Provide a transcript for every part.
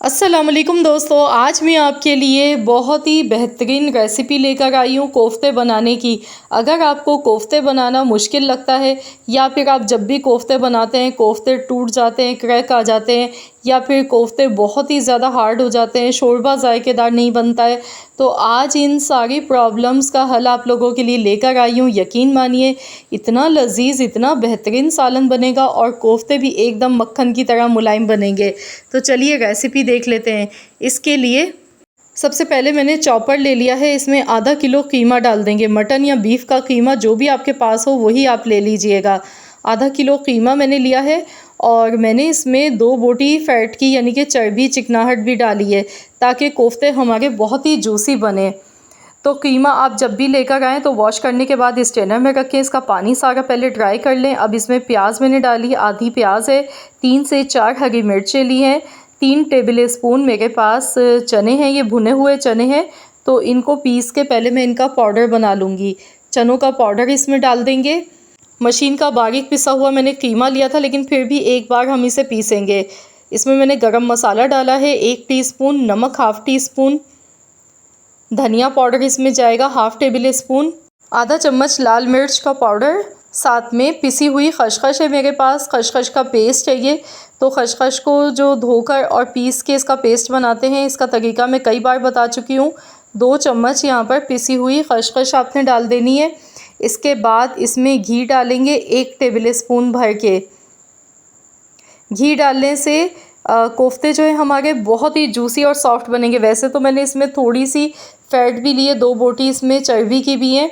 अस्सलाम वालेकुम दोस्तों, आज मैं आपके लिए बहुत ही बेहतरीन रेसिपी लेकर आई हूँ कोफ्ते बनाने की। अगर आपको कोफ्ते बनाना मुश्किल लगता है या फिर आप जब भी कोफ्ते बनाते हैं कोफ्ते टूट जाते हैं, क्रैक आ जाते हैं या फिर कोफ्ते बहुत ही ज़्यादा हार्ड हो जाते हैं, शोरबा जायकेदार नहीं बनता है, तो आज इन सारी प्रॉब्लम्स का हल आप लोगों के लिए लेकर आई हूँ। यकीन मानिए इतना लजीज, इतना बेहतरीन सालन बनेगा और कोफ्ते भी एकदम मक्खन की तरह मुलायम बनेंगे। तो चलिए रेसिपी देख लेते हैं। इसके लिए सबसे पहले मैंने चॉपर ले लिया है, इसमें आधा किलो कीमा डाल देंगे। मटन या बीफ का कीमा जो भी आपके पास हो वही आप ले लीजिएगा। आधा किलो कीमा मैंने लिया है और मैंने इसमें 2 बोटी फैट की यानी कि चर्बी चिकनाहट भी डाली है ताकि कोफ्ते हमारे बहुत ही जूसी बने। तो कीमा आप जब भी लेकर आएँ तो वॉश करने के बाद स्ट्रेनर में रखें, इसका पानी सारा पहले ड्राई कर लें। अब इसमें प्याज मैंने डाली, आधी प्याज है, 3 से 4 हरी मिर्चें ली हैं, 3 टेबल स्पून मेरे पास चने हैं, ये भुने हुए चने हैं, तो इनको पीस के पहले मैं इनका पाउडर बना लूँगी। चनों का पाउडर इसमें डाल देंगे। मशीन का बारीक पिसा हुआ मैंने कीमा लिया था लेकिन फिर भी एक बार हम इसे पीसेंगे। इसमें मैंने गरम मसाला डाला है 1 टीस्पून, नमक हाफ़ टी स्पून, धनिया पाउडर इसमें जाएगा हाफ़ टेबल स्पून, आधा चम्मच लाल मिर्च का पाउडर, साथ में पिसी हुई खसखस है मेरे पास, खसखस का पेस्ट चाहिए। तो खसखस को जो धोकर और पीस के इसका पेस्ट बनाते हैं, इसका तरीका मैं कई बार बता चुकी हूँ। 2 चम्मच यहाँ पर पिसी हुई खसखस आपने डाल देनी है। इसके बाद इसमें घी डालेंगे 1 टेबल स्पून भर के। घी डालने से कोफ्ते जो है हमारे बहुत ही जूसी और सॉफ्ट बनेंगे। वैसे तो मैंने इसमें थोड़ी सी फैट भी ली है, 2 बोटी इसमें चर्बी की भी हैं,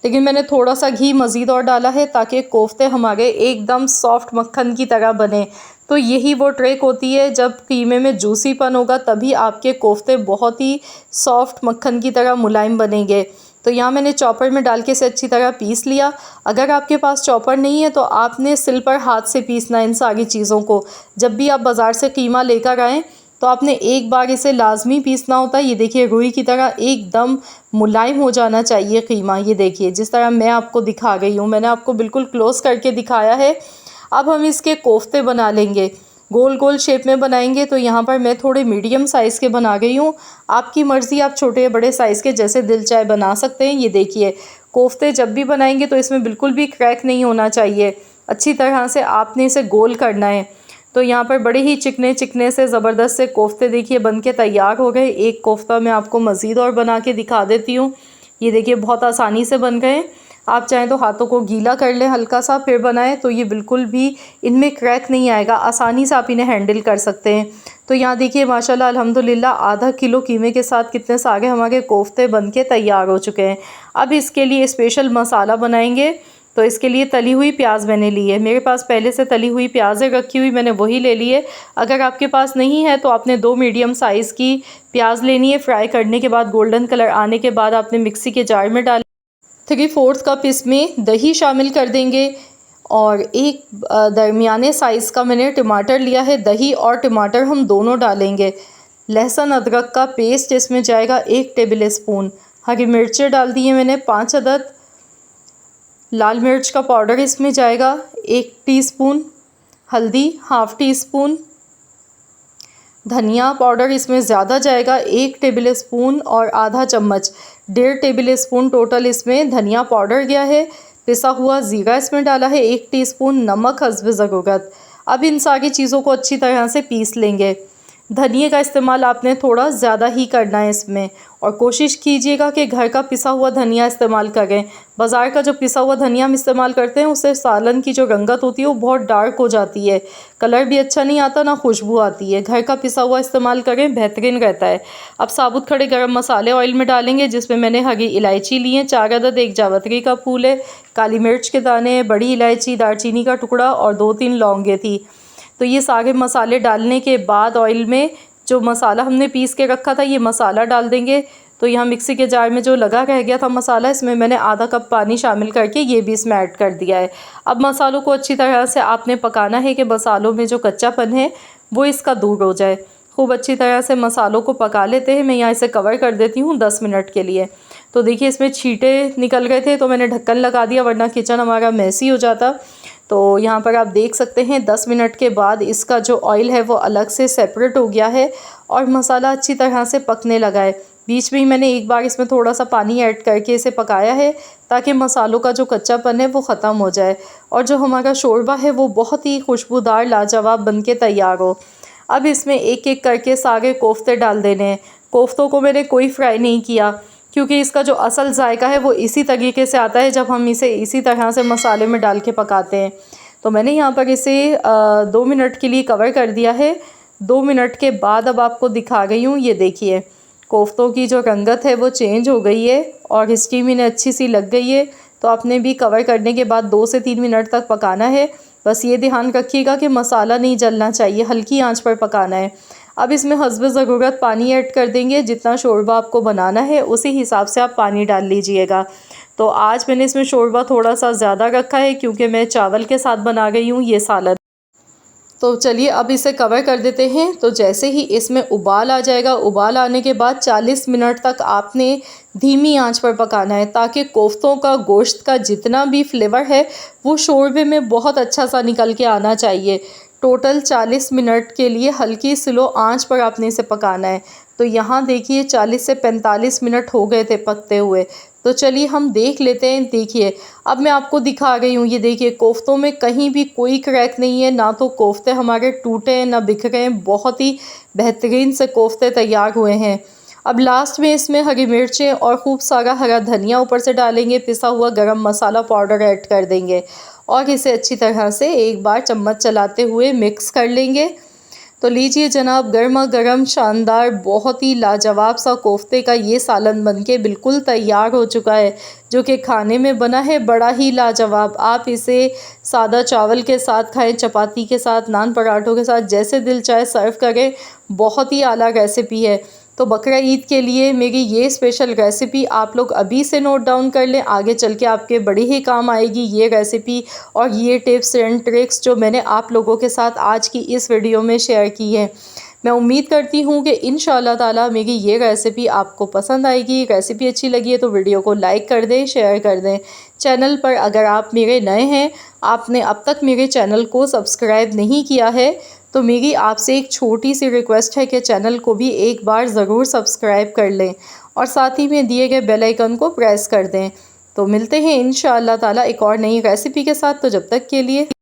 लेकिन मैंने थोड़ा सा घी मज़ीद और डाला है ताकि कोफ्ते हमारे एकदम सॉफ्ट मक्खन की तरह बने। तो यही वो ट्रिक होती है, जब कीमे में जूसीपन होगा तभी आपके कोफ्ते बहुत ही सॉफ्ट मक्खन की तरह मुलायम बनेंगे। तो यहाँ मैंने चॉपर में डाल के इसे अच्छी तरह पीस लिया। अगर आपके पास चॉपर नहीं है तो आपने सिल पर हाथ से पीसना है इन सारी चीज़ों को। जब भी आप बाज़ार से कीमा लेकर आएँ तो आपने एक बार इसे लाजमी पीसना होता है। ये देखिए रुई की तरह एकदम मुलायम हो जाना चाहिए कीमा। ये देखिए जिस तरह मैं आपको दिखा गई हूँ, मैंने आपको बिल्कुल क्लोज़ करके दिखाया है। अब हम इसके कोफ्ते बना लेंगे, गोल गोल शेप में बनाएंगे। तो यहाँ पर मैं थोड़े मीडियम साइज़ के बना गई हूँ, आपकी मर्ज़ी, आप छोटे या बड़े साइज़ के जैसे दिल चाहे बना सकते हैं। ये देखिए कोफ्ते जब भी बनाएंगे तो इसमें बिल्कुल भी क्रैक नहीं होना चाहिए, अच्छी तरह से आपने इसे गोल करना है। तो यहाँ पर बड़े ही चिकने चिकने से ज़बरदस्त से कोफ्ते देखिए बन के तैयार हो गए। एक कोफ्ता मैं आपको मज़ीद और बना के दिखा देती हूँ। ये देखिए बहुत आसानी से बन गए। आप चाहें तो हाथों को गीला कर लें हल्का सा फिर बनाएं, तो ये बिल्कुल भी इनमें क्रैक नहीं आएगा, आसानी से आप इन्हें हैंडल कर सकते हैं। तो यहाँ देखिए माशाल्लाह अल्हम्दुलिल्लाह आधा किलो कीमे के साथ कितने सारे हमारे कोफ्ते बन के तैयार हो चुके हैं। अब इसके लिए स्पेशल मसाला बनाएंगे। तो इसके लिए तली हुई प्याज मैंने ली है, मेरे पास पहले से तली हुई प्याज़ें रखी हुई, मैंने वही ले ली है। अगर आपके पास नहीं है तो आपने 2 मीडियम साइज़ की प्याज लेनी है। फ्राई करने के बाद गोल्डन कलर आने के बाद आपने मिक्सी के जार में डाल 3/4 कप इसमें दही शामिल कर देंगे और एक दरमियाने साइज़ का मैंने टमाटर लिया है। दही और टमाटर हम दोनों डालेंगे। लहसुन अदरक का पेस्ट इसमें जाएगा 1 टेबल स्पून। हरी मिर्चें डाल दी हैं मैंने 5 अदद। लाल मिर्च का पाउडर इसमें जाएगा 1 टीस्पून। हल्दी हाफ़ टी स्पून। धनिया पाउडर इसमें ज़्यादा जाएगा 1 टेबल स्पून और आधा चम्मच, 1.5 टेबल स्पून टोटल इसमें धनिया पाउडर गया है। पिसा हुआ ज़ीरा इसमें डाला है 1 टीस्पून। नमक हस्ब ज़रूरत। अब इन सारी चीज़ों को अच्छी तरह से पीस लेंगे। धनिए का इस्तेमाल आपने थोड़ा ज़्यादा ही करना है इसमें, और कोशिश कीजिएगा कि घर का पिसा हुआ धनिया इस्तेमाल करें। बाज़ार का जो पिसा हुआ धनिया हम इस्तेमाल करते हैं उससे सालन की जो रंगत होती है वो बहुत डार्क हो जाती है, कलर भी अच्छा नहीं आता, ना खुशबू आती है। घर का पिसा हुआ इस्तेमाल करें, बेहतरीन रहता है। अब साबुत खड़े गरम मसाले ऑयल में डालेंगे, जिसमें मैंने हरी इलायची ली है 4 अदद, 1 जावित्री का फूल है, काली मिर्च के दाने, बड़ी इलायची, दालचीनी का टुकड़ा और 2-3 लौंगे थी। तो ये सारे मसाले डालने के बाद ऑयल में जो मसाला हमने पीस के रखा था ये मसाला डाल देंगे। तो यहाँ मिक्सी के जार में जो लगा रह गया था मसाला, इसमें मैंने आधा कप पानी शामिल करके ये भी इसमें ऐड कर दिया है। अब मसालों को अच्छी तरह से आपने पकाना है कि मसालों में जो कच्चापन है वो इसका दूर हो जाए। खूब अच्छी तरह से मसालों को पका लेते हैं। मैं यहाँ इसे कवर कर देती हूँ 10 मिनट के लिए। तो देखिए इसमें छींटे निकल गए थे तो मैंने ढक्कन लगा दिया, वरना किचन हमारा मैसी हो जाता। तो यहाँ पर आप देख सकते हैं 10 मिनट के बाद इसका जो ऑयल है वो अलग से सेपरेट हो गया है और मसाला अच्छी तरह से पकने लगा है। बीच में ही मैंने एक बार इसमें थोड़ा सा पानी ऐड करके इसे पकाया है ताकि मसालों का जो कच्चापन है वो ख़त्म हो जाए और जो हमारा शोरबा है वो बहुत ही खुशबूदार लाजवाब बन के तैयार हो। अब इसमें एक एक करके सारे कोफ्ते डाल देने हैं। कोफ्तों को मैंने कोई फ्राई नहीं किया क्योंकि इसका जो असल जायका है वो इसी तरीके से आता है जब हम इसे इसी तरह से मसाले में डाल के पकाते हैं। तो मैंने यहाँ पर इसे 2 मिनट के लिए कवर कर दिया है। 2 मिनट के बाद अब आपको दिखा गई हूँ, ये देखिए कोफ्तों की जो रंगत है वो चेंज हो गई है और स्टीम इन्हें अच्छी सी लग गई है। तो आपने भी कवर करने के बाद 2 से 3 मिनट तक पकाना है। बस ये ध्यान रखिएगा कि मसाला नहीं जलना चाहिए, हल्की आंच पर पकाना है। अब इसमें हस्ब ज़रूरत पानी ऐड कर देंगे। जितना शोरबा आपको बनाना है उसी हिसाब से आप पानी डाल लीजिएगा। तो आज मैंने इसमें शोरबा थोड़ा सा ज़्यादा रखा है क्योंकि मैं चावल के साथ बना गई हूँ ये सालन। तो चलिए अब इसे कवर कर देते हैं। तो जैसे ही इसमें उबाल आ जाएगा, उबाल आने के बाद 40 मिनट तक आपने धीमी आंच पर पकाना है ताकि कोफ्तों का गोश्त का जितना भी फ्लेवर है वो शोरबे में बहुत अच्छा सा निकल के आना चाहिए। टोटल 40 मिनट के लिए हल्की स्लो आंच पर आपने इसे पकाना है। तो यहाँ देखिए 40 से 45 मिनट हो गए थे पकते हुए। तो चलिए हम देख लेते हैं। देखिए अब मैं आपको दिखा रही हूँ, ये देखिए कोफ्तों में कहीं भी कोई क्रैक नहीं है, ना तो कोफ्ते हमारे टूटे हैं ना बिखरे हैं। बहुत ही बेहतरीन से कोफ्ते तैयार हुए हैं। अब लास्ट में इसमें हरी मिर्चें और खूब सारा हरा धनिया ऊपर से डालेंगे, पिसा हुआ गरम मसाला पाउडर ऐड कर देंगे और इसे अच्छी तरह से एक बार चम्मच चलाते हुए मिक्स कर लेंगे। तो लीजिए जनाब, गर्मा गर्म शानदार बहुत ही लाजवाब सा कोफ्ते का ये सालन बनके बिल्कुल तैयार हो चुका है, जो कि खाने में बना है बड़ा ही लाजवाब। आप इसे सादा चावल के साथ खाएं, चपाती के साथ, नान पराठों के साथ, जैसे दिल चाहे सर्व करें। बहुत ही आला रेसिपी है। तो बकरा ईद के लिए मेरी ये स्पेशल रेसिपी आप लोग अभी से नोट डाउन कर लें, आगे चल के आपके बड़ी ही काम आएगी ये रेसिपी और ये टिप्स एंड ट्रिक्स जो मैंने आप लोगों के साथ आज की इस वीडियो में शेयर की है। मैं उम्मीद करती हूँ कि इंशाअल्लाह ताला मेरी ये रेसिपी आपको पसंद आएगी। रेसिपी अच्छी लगी है तो वीडियो को लाइक कर दें, शेयर कर दें। चैनल पर अगर आप मेरे नए हैं, आपने अब तक मेरे चैनल को सब्सक्राइब नहीं किया है, तो मेरी आपसे एक छोटी सी रिक्वेस्ट है कि चैनल को भी एक बार ज़रूर सब्सक्राइब कर लें और साथ ही में दिए गए बेल आइकन को प्रेस कर दें। तो मिलते हैं इंशाअल्लाह ताला एक और नई रेसिपी के साथ। तो जब तक के लिए